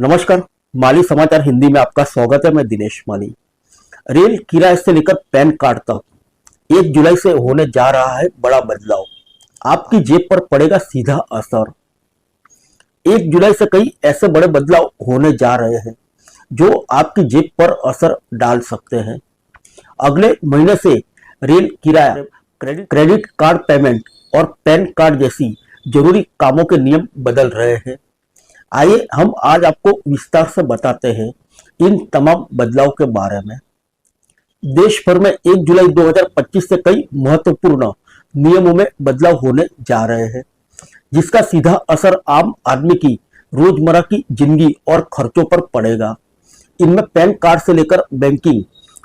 नमस्कार। माली समाचार हिंदी में आपका स्वागत है। मैं दिनेश माली। रेल किराए से लेकर पैन कार्ड तक 1 जुलाई से होने जा रहा है बड़ा बदलाव। आपकी जेब पर पड़ेगा सीधा असर। 1 जुलाई से कई ऐसे बड़े बदलाव होने जा रहे हैं जो आपकी जेब पर असर डाल सकते हैं। अगले महीने से रेल किराया, क्रेडिट कार्ड पेमेंट और पैन कार्ड जैसी जरूरी कामों के नियम बदल रहे हैं। आइए हम आज आपको विस्तार से बताते हैं इन तमाम बदलाव के बारे में। देश भर में 1 जुलाई 2025 से कई महत्वपूर्ण नियमों में बदलाव होने जा रहे हैं, जिसका सीधा असर आम आदमी की रोजमर्रा की जिंदगी और खर्चों पर पड़ेगा। इनमें पैन कार्ड से लेकर banking,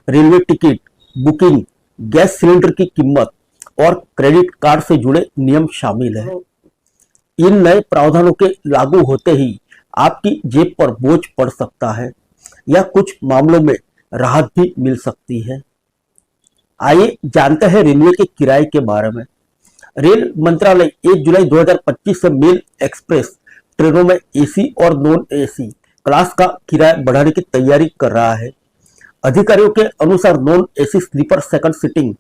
railway ticket booking, gas cylinder की कीमत और क्रेडिट कार्ड से जुड़े नियम शामिल हैं। इन नए प्रावधानों के लागू होते ही आपकी जेब पर बोझ पड़ सकता है या कुछ मामलों में राहत भी मिल सकती है। आइए जानते हैं रेलवे के किराए के बारे में। रेल मंत्रालय 1 जुलाई 2025 से मेल एक्सप्रेस ट्रेनों में एसी और नॉन एसी क्लास का किराया बढ़ाने की तैयारी कर रहा है। अधिकारियों के अनुसार non AC sleeper second seating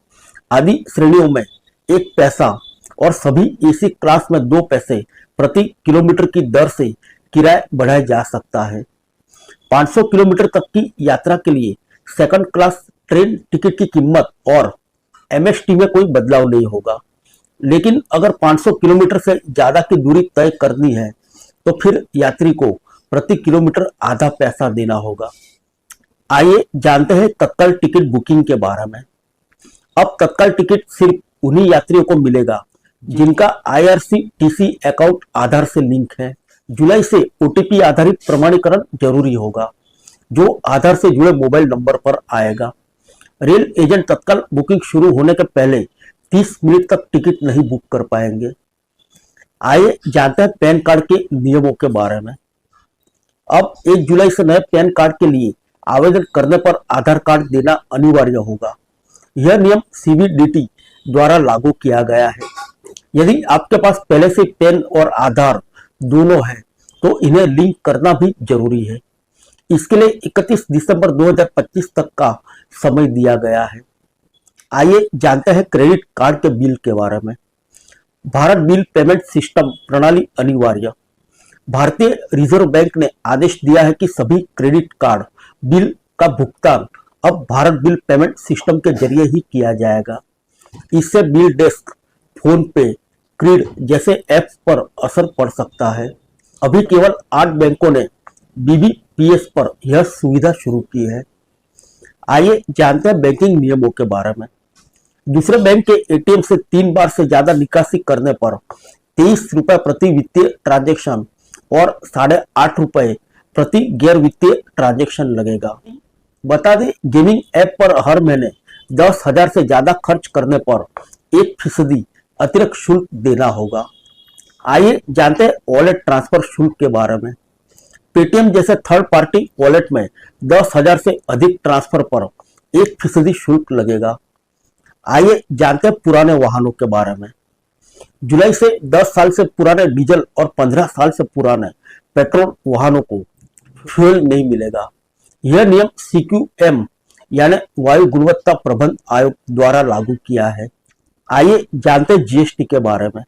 आदि श्रेणियों में 1 पैसा और सभी एसी क्लास में 2 पैसे प्रति किलोमीटर की दर से किराया बढ़ाया जा सकता है। 500 किलोमीटर तक की यात्रा के लिए सेकंड क्लास ट्रेन टिकट की कीमत और एमएसटी में कोई बदलाव नहीं होगा, लेकिन अगर 500 किलोमीटर से ज्यादा की दूरी तय करनी है तो फिर यात्री को प्रति किलोमीटर आधा पैसा देना होगा। आइए जानते हैं तत्काल टिकट बुकिंग के बारे में। अब तत्काल टिकट सिर्फ उन्हीं यात्रियों को मिलेगा जिनका आईआरसीटीसी अकाउंट आधार से लिंक है। जुलाई से ओटीपी आधारित प्रमाणीकरण जरूरी होगा, जो आधार से जुड़े मोबाइल नंबर पर आएगा। रेल एजेंट तत्काल बुकिंग शुरू होने के पहले 30 मिनट तक टिकट नहीं बुक कर पाएंगे। आइए जानते हैं पैन कार्ड के नियमों के बारे में। अब 1 जुलाई से नए पैन कार्ड के लिए आवेदन करने पर आधार कार्ड देना अनिवार्य होगा। यह नियम सीबीडीटी द्वारा लागू किया गया है। यदि आपके पास पहले से पैन और आधार दोनों है तो इन्हें लिंक करना भी जरूरी है। इसके लिए 31 दिसंबर 2025 तक का समय दिया गया है। आइए जानते हैं क्रेडिट कार्ड के बिल के बारे में। भारत बिल पेमेंट सिस्टम प्रणाली अनिवार्य। भारतीय रिजर्व बैंक ने आदेश दिया है कि सभी क्रेडिट कार्ड बिल का भुगतान अब भारत बिल पेमेंट सिस्टम के जरिए ही किया जाएगा। इससे बिल डेस्क, फोन पे, क्रीड जैसे ऐप्स पर असर पड़ सकता है। अभी केवल 8 बैंकों ने बीबीपीएस पर यह सुविधा शुरू की है। आइए जानते हैं बैंकिंग नियमों के बारे में। दूसरे बैंक के एटीएम से 3 बार से ज्यादा निकासी करने पर 23 रुपए प्रति वित्तीय ट्रांजैक्शन और 8.5 रुपए प्रति गैर वित्तीय ट्रांजैक्शन लगेगा। बता दें, गेमिंग ऐप पर हर महीने 10,000 से ज्यादा खर्च करने पर 1% अतिरिक्त शुल्क देना होगा। आइए जानते हैं वॉलेट ट्रांसफर शुल्क के बारे में। पेटीएम जैसे थर्ड पार्टी वॉलेट में 10,000 से अधिक ट्रांसफर पर 1% शुल्क लगेगा। आइए जानते हैं पुराने वाहनों के बारे में। जुलाई से 10 साल से पुराने डीजल और 15 साल से पुराने पेट्रोल वाहनों को फ्यूल नहीं मिलेगा। यह नियम सीक्यूएम यानी वायु गुणवत्ता प्रबंधन आयोग द्वारा लागू किया है। आइए जानते हैं जीएसटी के बारे में।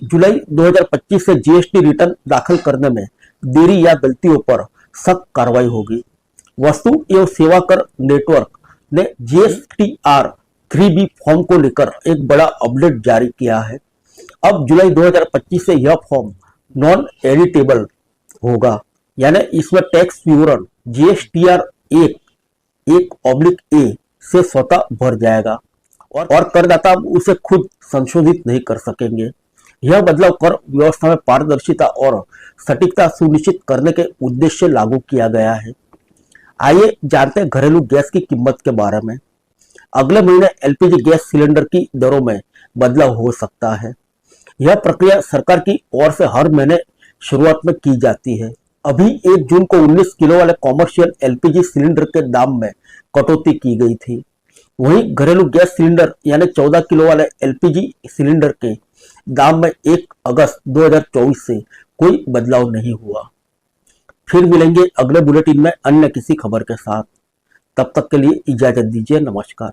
जुलाई 2025 से जीएसटी रिटर्न दाखिल करने में देरी या गलतियों पर सख्त कार्रवाई होगी। वस्तु एवं सेवा कर नेटवर्क ने जीएसटीआर 3B फॉर्म को लेकर एक बड़ा अपडेट जारी किया है। अब जुलाई 2025 से यह फॉर्म नॉन एडिटेबल होगा, यानी इसमें टैक्स विवरण जीएसटीआर 1/A से स्वतः भर जाएगा और करदाता उसे खुद संशोधित नहीं कर सकेंगे। यह बदलाव कर व्यवस्था में पारदर्शिता और सटीकता सुनिश्चित करने के उद्देश्य से लागू किया गया है। आइए जानते हैं घरेलू गैस की कीमत के बारे में। अगले महीने एलपीजी गैस सिलेंडर की दरों में बदलाव हो सकता है। यह प्रक्रिया सरकार की ओर से हर महीने शुरुआत में की जाती है। अभी 1 जून को 19 किलो वाले कॉमर्शियल एलपीजी सिलेंडर के दाम में कटौती की गई थी। वहीं घरेलू गैस सिलेंडर यानी 14 किलो वाले एलपीजी सिलेंडर के दाम में 1 अगस्त 2024 से कोई बदलाव नहीं हुआ। फिर मिलेंगे अगले बुलेटिन में अन्य किसी खबर के साथ। तब तक के लिए इजाजत दीजिए। नमस्कार।